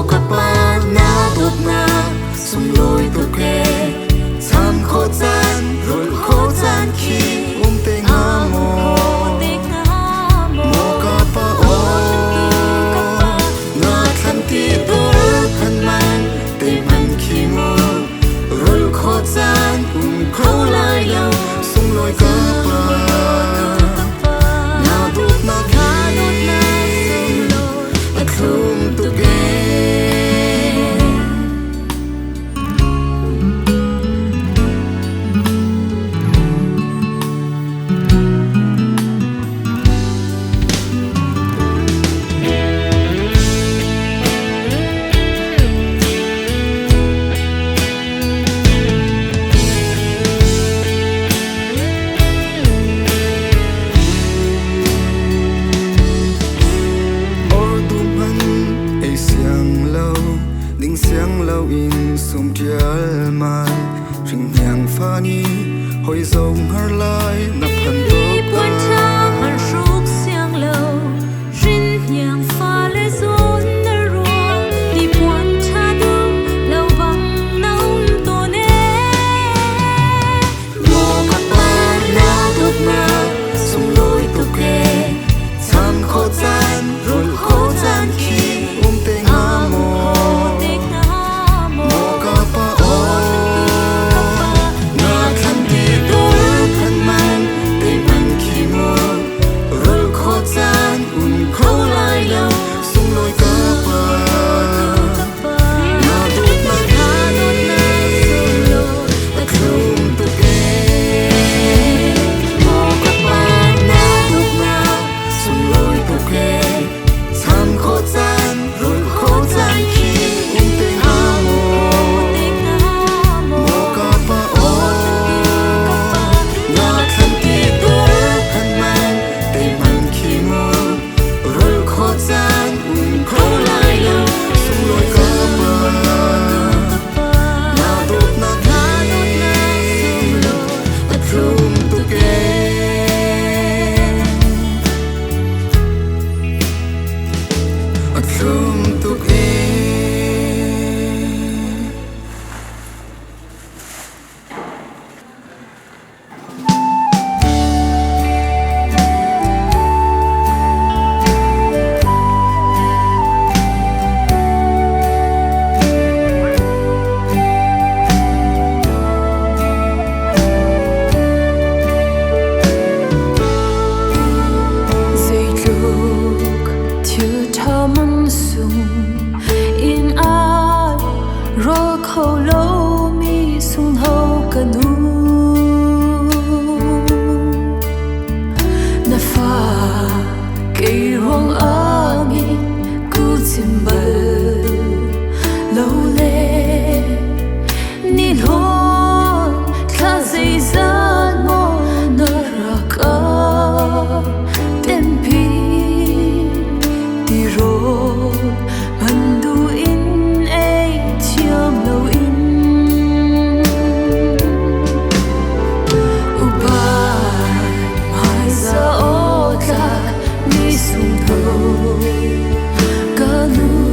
Goodbye. sum loi tu ke sam kho chan rul kho chan khi te nga mo mo ka pa o na khan ti dur khan man te man khi mo rul kho chan kho lai lo sum loi ka pa na dut na khi a thum tu ke xiang lâu in sum tial mai ring nhang pha ni hoi zong har lai na phan to quan cha har ruk xiang lâu ring nhang pha le zon na ruang đi quan cha du lâu vang nông to ne mo ka pa na duk na sum loi tu ke sam kho chan rul kho chan khi te nga mo khâu lâu mi sung hâu canu na pha cây ruộng ami cu chim bờ lâu lê ni lon kha dây ra mo na ra ka tem pi ti ro mandu in sung thâu ca nu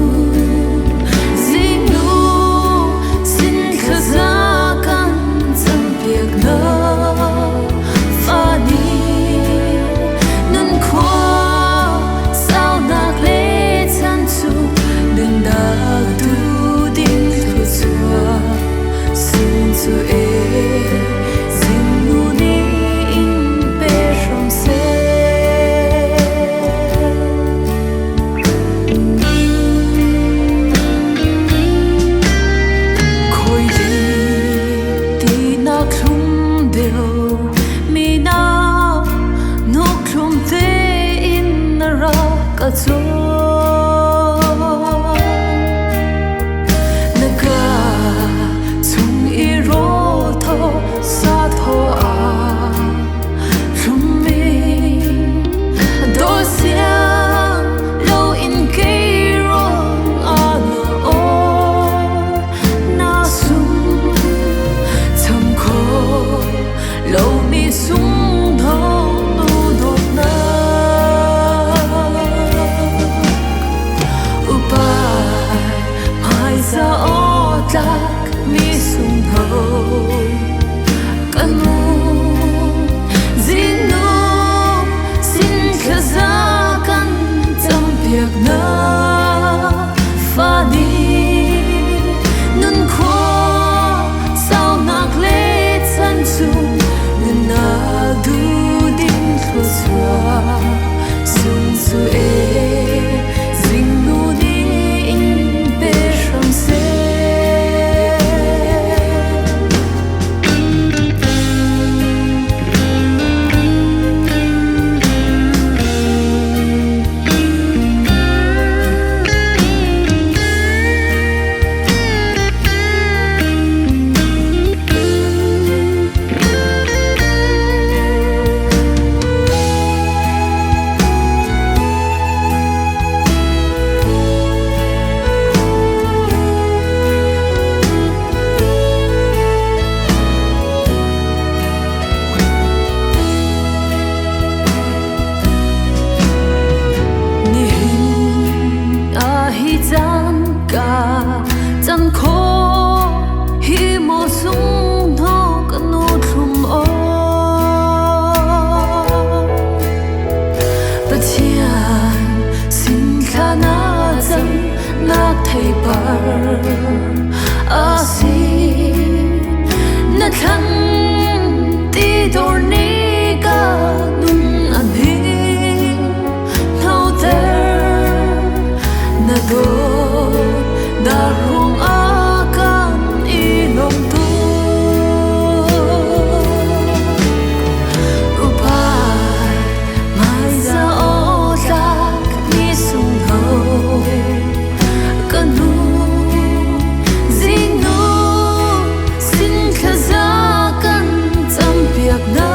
darung akan ilong tu upai mai za o ta ni sung ho kanu zinu sin khaza kan cham piak na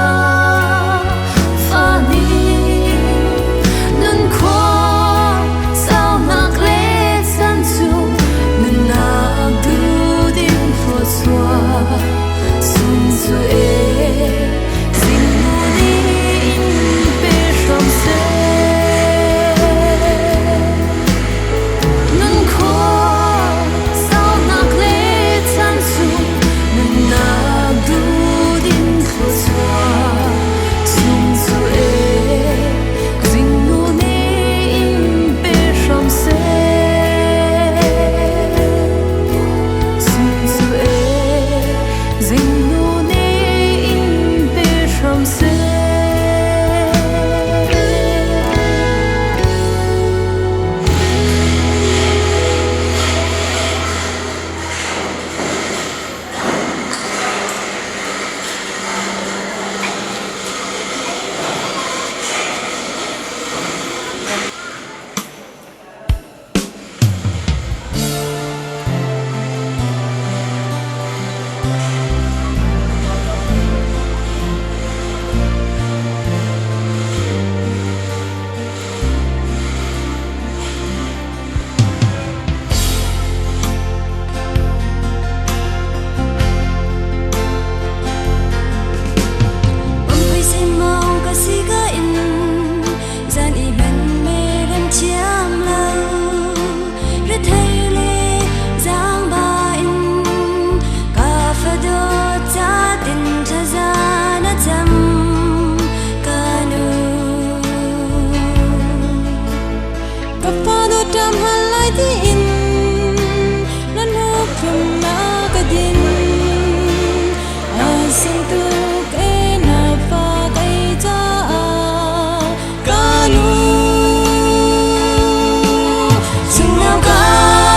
Sing now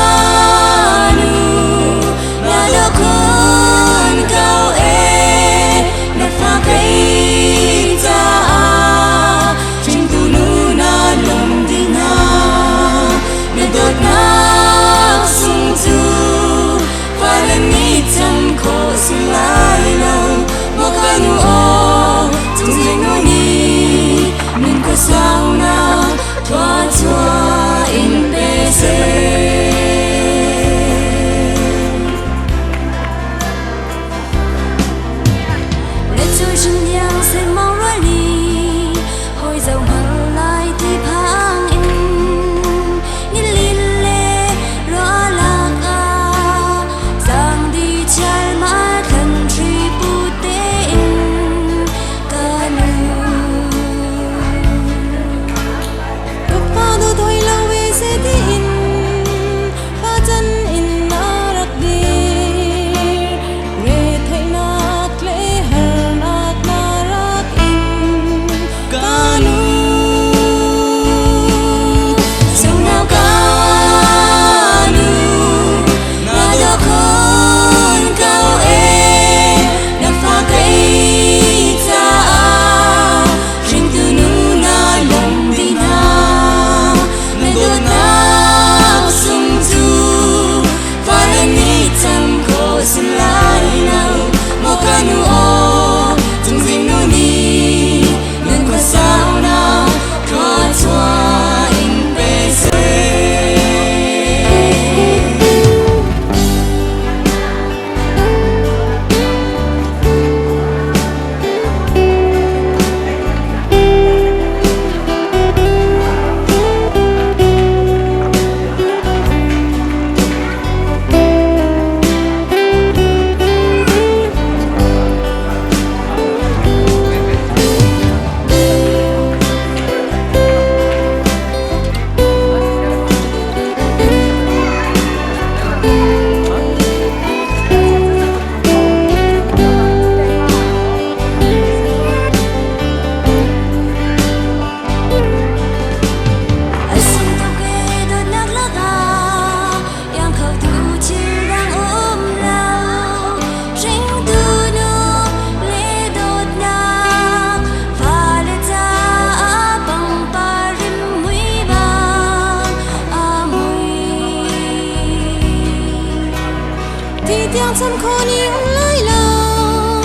khi tiếng chăm khó níu lái lâu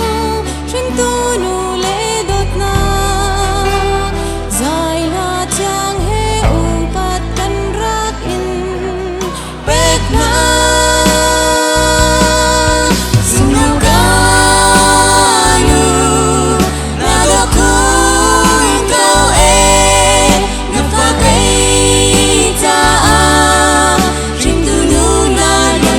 trên tu nụ lệ đột na dài là chàng he u pat kan rak in bek na sunu ganu na do kun kau na fa kai ta rin tu nu na lo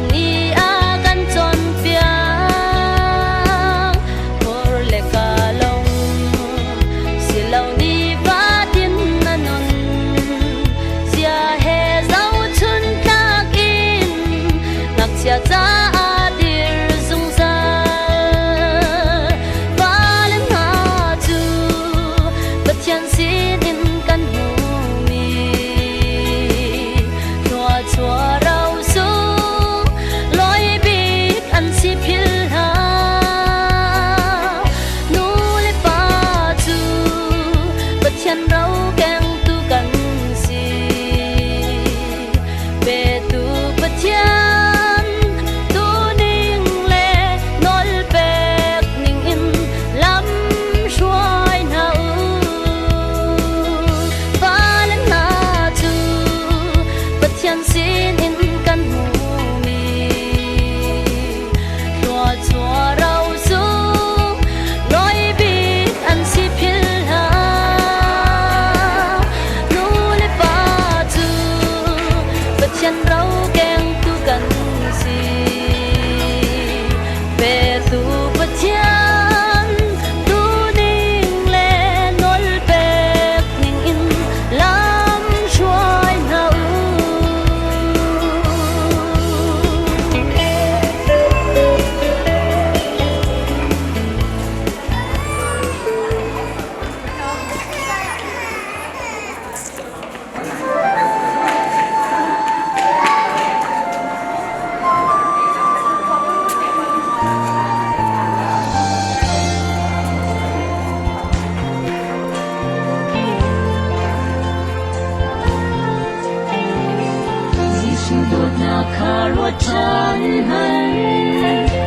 yang ni akan ton piang por le kalong silau ni batin nanon sia he zau chun takin ngak sia cha adir zung za valen ha tu pathian sin in kan hu mi thua chua rau su loi bik an si phil ha nu le pa tu pathian rau keng tu kan si be tu pathian tu ning le nol pek ning in lam shuai na u valen na tu pathian sin in kan hu mi thua chua rau su loi bik an si phil ha nu le pa tu pathian rau keng tu kan si be tu pathian tu ning le nol pek ning in lam shuai na u Giêsu đốt na karua chan han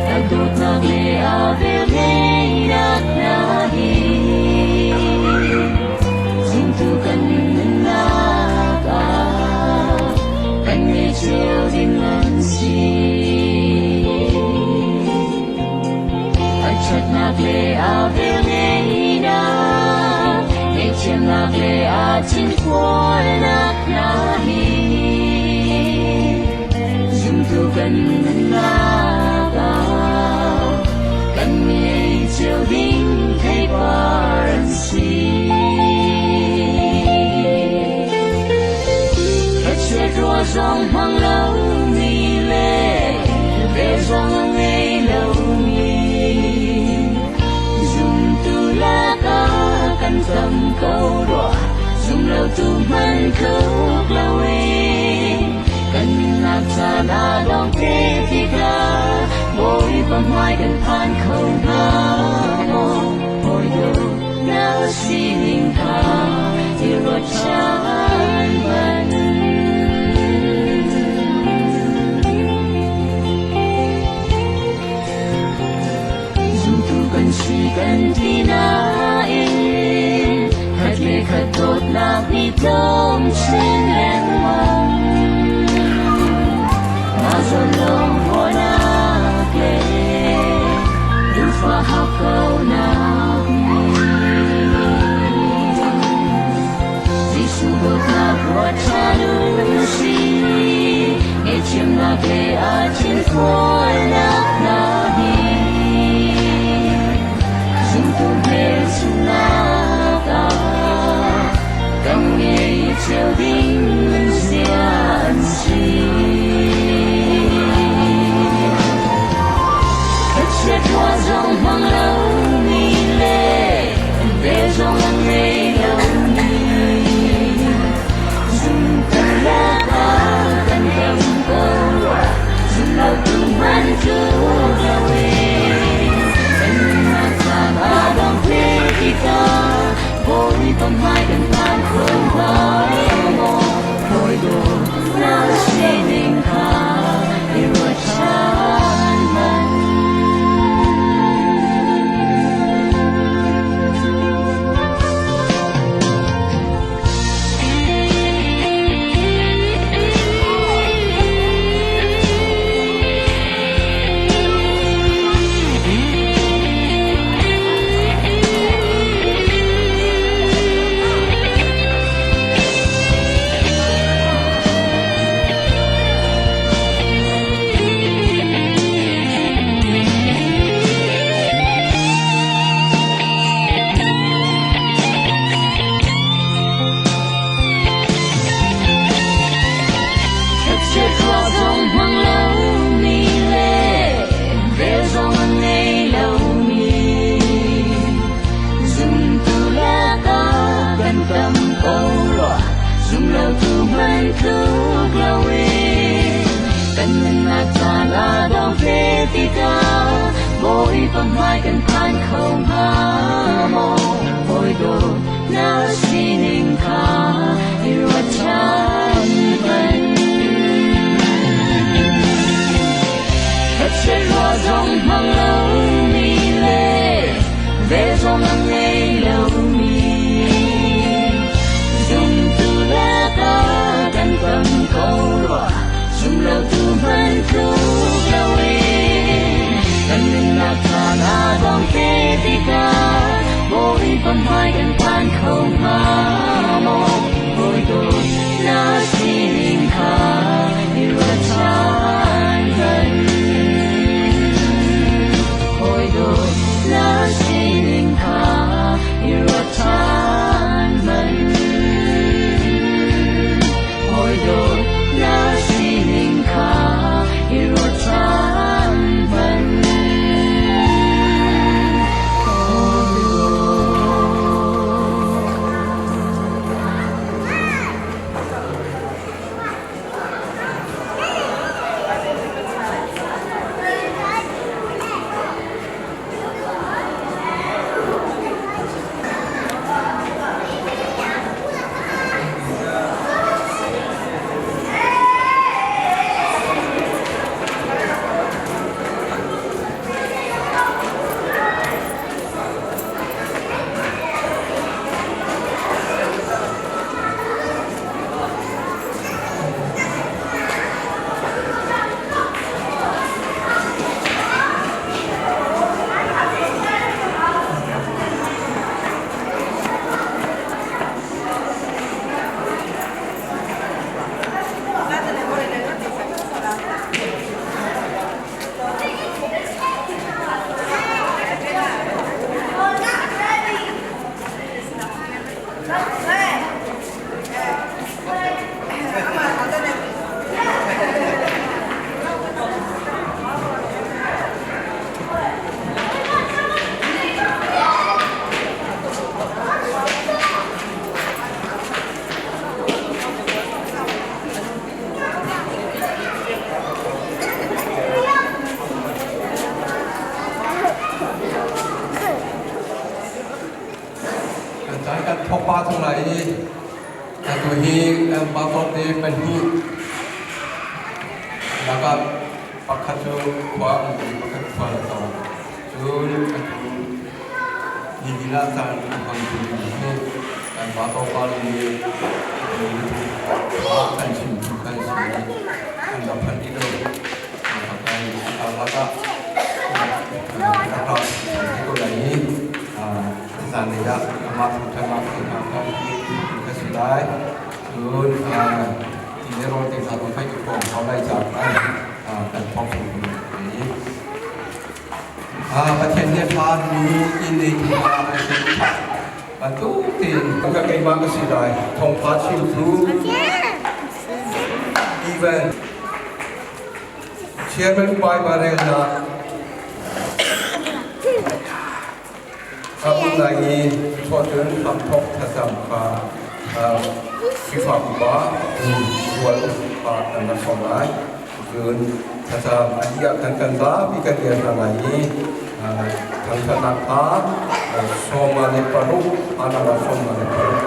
ta đốt na le ave le na hi Jing tu kan na ka kan ne chiều din lan si ai chat na le ave le na e chen na le a chin kwa na hi tu kan na ga kan mi chiều ding thay par si hết chuyện rùa rong mang lâu mi lệ về rong ngày lâu mi dùng tu la ca kan tâm câu đùa dùng lâu tu man câu lâu kan nak sana dong te tika boy con mai kan phan khâu na mo boy do na si ning ka ti ro chan ban zum tu kan si kan ti na in hat le khat tot na bi tom chen len mong Azon long bona ke du fa ha ko na Giêsu đốt na bua cha nu si e chim na ke a chin khoi na hi Jing tu me su na ka kan nghe chiều ding xian si Chết hoa rong mang lâu mi lệ về rong ngày lâu mi dùng ทุกละเวกันนาจาลาดองเพติกาโบยปมายกันผ่านเข้ามาโมโอยโดนาสีนิงคาอิรวชันมันถ้าเชื่อว่าจงมังเรามีเล่เวจงลังเลเรามีจงตุลากันตั้งเขาว่าจุมเราทุมันทุกละเวกันนาคานาดองเทติกาโบยปมายกันผ่านเข้ามาโมโอยโดนาสีนิงคาอิรชานมันโอยโดนาสีนิงคาอิรชานมันโอยโดนาสีนิงคาอิรชานมันจากการพบปะทั้งหลายตัวนี้บางคนนี้เป็นผู้แล้วก็ปักขัดจูความปักขัดความต่อจูยินดีละสารความจริงนี้การบางคนนี้การชิมการชิมการรับพันธุ์ที่เราการเอาละก็เราที่ตัวนี้สารเนี่ยมาทุกท่านมาที่ทำการที่สุดท้ายส่วนที่เราได้ทำให้ทุกคนเขาได้จากการท่องเที่ยวนี้ประเทศเนปาลมีอินเดียเป็นสุดท้ายทุกที่ต้องการบางสิ่งใดท่องพัฒน์รู้อีเวนต์เชื่อมันไปมาเร็วนะAku lagi suatu tampok tersampa sifat bah jual dan nasional. Jun tersam dia akan bah jika dia lagi tentang apa semua leparu anak semua leparu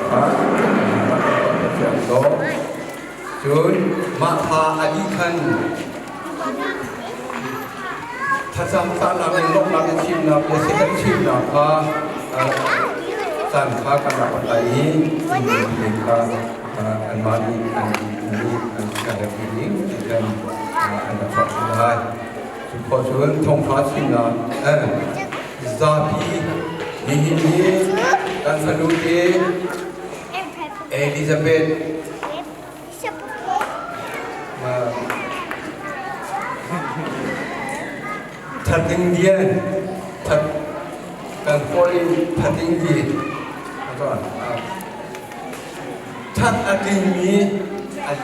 Jun mata adikan tersam tanah lok lagi cina biasa cina apa san khá căn bản tại mình là anh mang đi anh sẽ được đi thì anh đã chọn thứ hai chúng tôi xuống thông phá xin là gia phi đi dan saluti Elizabeth thật tình nhiên thật cần khôi thật tình gì rồi thật tình gì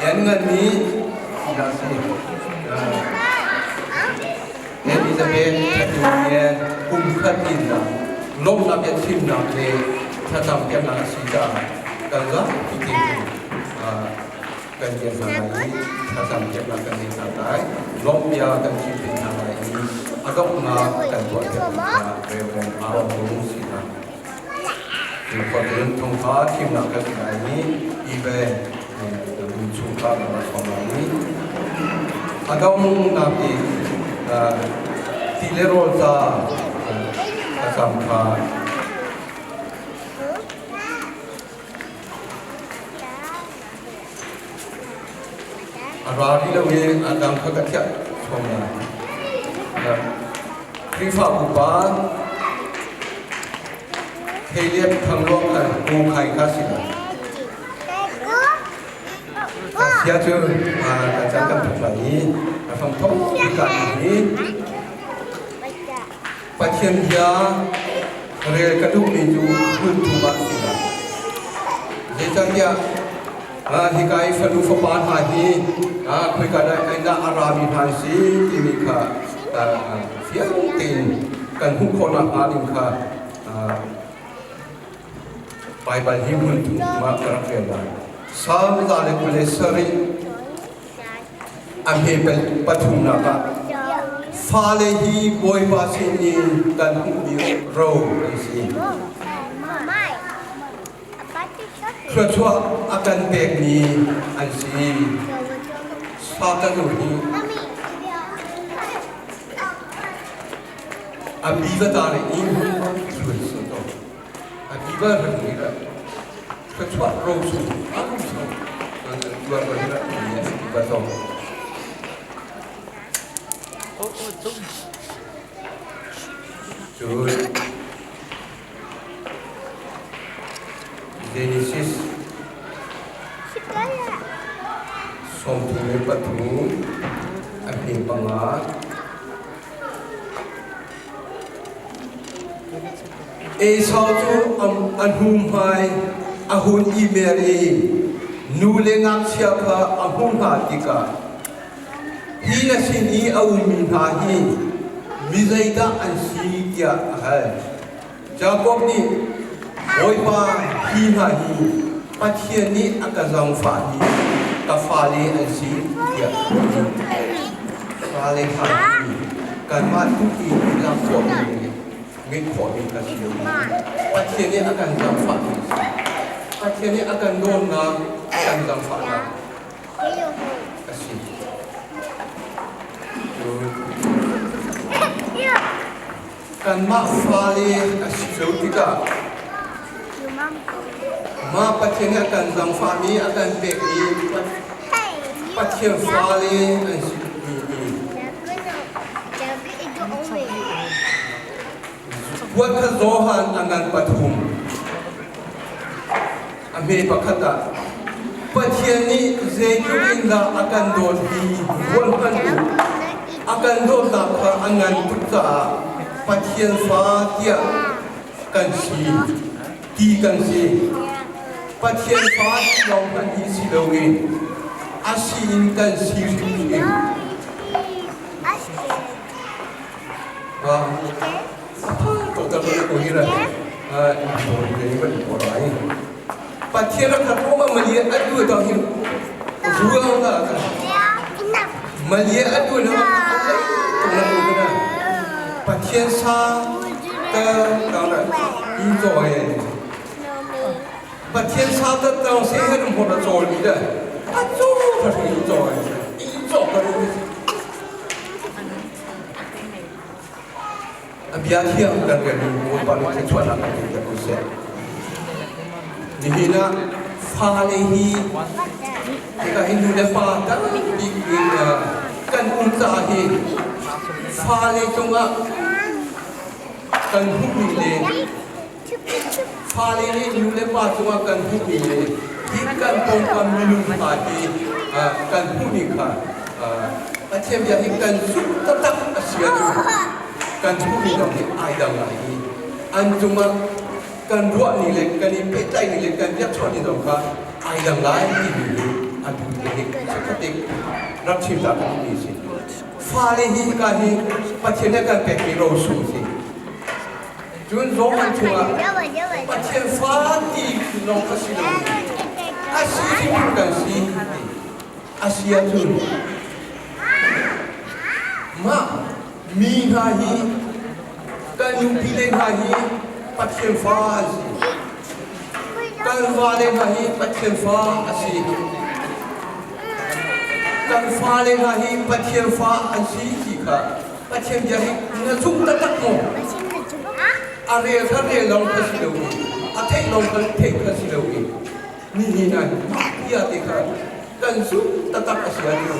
ảnh ngân ní là gì Elizabeth thật tình nhiên cùng khát tin là lúc làm việc chim làm về thật làm việc là gì ra cần rất kinh กันเย็นอะไรถ้าสังเกตกันในทางใดลมยากันชีวิตทางไหนอากาศมากันตัวเดียวเร็วเร็วอารมณ์รู้สินะถึงพอถึงทงฟ้าที่หนักกันไหนอีเวนดูชุกการมาสมัยนี้อากาศนับอีกที่เลโรซาสำคัญราดีเราเองอาดัมเขาก็เทียบชมนะคริฟ้าบุบาเฮเลียบทั้งโลกกันกูใครก็สินะเสียชื่อการจัดการทุกอย่างนี้ทำทุกการนี้ปัจเจียนยาเรียกกระดูกมีจูขึ้นทุกวันสินะเดี๋ยวจังยาที่กายฝันฝันปานหาฮีคุยกันได้ไอ้น่าอารามีทางสีที่มีค่ะเสียงตีนกันทุกคนอาดิมค่ะไปที่มุ่งถึงมากระเกียรติสามตาเล็กเล็กสริอันนี้เป็นปฐุมนะคะฟ้าเลยฮีบอยภาษีนี้กันทุกมีโรเป็นสีเพราะว่าอาการเบกนี้อันสีสาธารณะนี้อาบีบตาเนี่ยอินช่วยสุดท้ายอาบีบเรื่องนี้ละเพราะว่าเราสูงอาบุษตัวเราเนี่ยอาบีบต้องช่วย Genesis Somtume patu Abdi pangat Esau tu anhum hai ahun imeri nulengam siapa ahun hatika hina sini awmin hahi mizaida ansi ya hai Jacob ni oi pa hi ha hi pathian ni akazang fa hi ka fa le an si ya fa le ha hi kan ma tu ki la ko ni ngai ko ni ka si pathian ni akan zang fa hi pathian ni akan don na akan zang fa na ka si kan ma fa le ka si ti ka ma pathian akan zang fa ni akan bek ni pathian fa le an si buat ka zohan angan pathum ame pakata pathian ni zeju inda akan don hi won kan akan don da ka angan putta pathian fa dia kan si ti kan si pathian fa long kan hi si lowi asin kan si ri to ta ko ni ra to ni ba ko rai pathian ka ko ma mali adu to hi ruang la mali adu na to na ko na pathian sa ta na i zoi pathian sa ta ta se he dum ho da zoi ni da a zo ta i zoi i zo ka ni Biaya dan gani mumpal kecuali nak kita kusir. Nihina falehi kita Hindu lepas kan kan untahi fale cuma kan humile fale ni Hindu lepas cuma kan humile ikan pongkam minum tadi kan hunika macam dia ikan sup tetap asia tu kan cuma dong ai dong lagi, anjuma kan dua nilai kan ini petai nilai kan dia cuma dong kan ai dong lagi ni, aduh ini seketik nak cinta kan ini sih, falehi kan ini pasien kan pergi rosu sih, cuma zaman cuma pasien fati long kasih dong, asyik kan sih, Asia tu ma mi ngahi kan pile ngahi patien fa asi kan vale ngahi patien fa asi kan vale ngahi patien fa asi kika patien jadi na zum tatak mo are thare long khasilowi athai long khasilowi ni hina ya tikha kan su tatak asia ni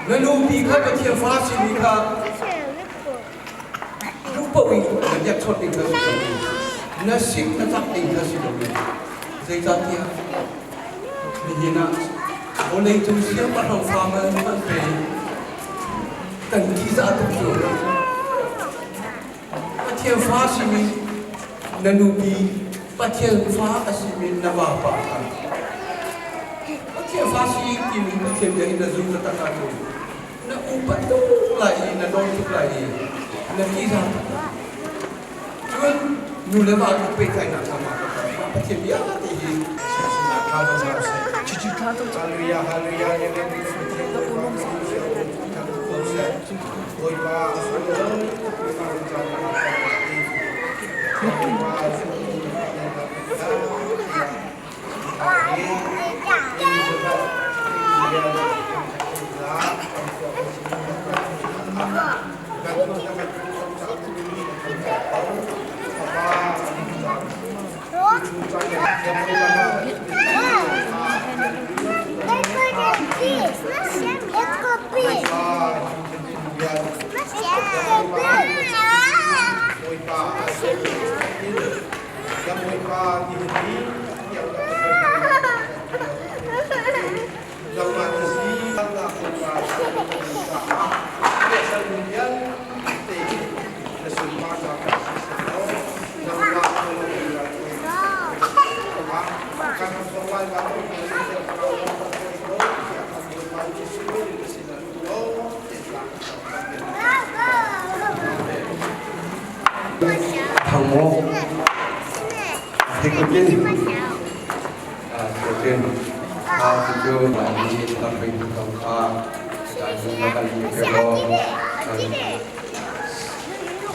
lalu bika patien fa si bika lupa wing dia chot ding khasilowi nasib tatak ding khasilowi zai zatia ni hina oleh tu siapa orang farmer kan pe kan kita tu patien fa si mi nanubi patien fa asimi na bapa patien fa si kimi patien dia ina zum na takatu na upat tu lai na dong tu lai na kita cuman nule ba ku pe kai na sama patien dia ti kalau saya cuci tato haleluya haleluya yang lebih kita ulung Oi ba thằng mô thì có chứ đầu tiên thì chưa là đi tập bình tổng pha tại chúng ta cần phải lo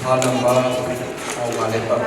pha năm ba ông mà lên tập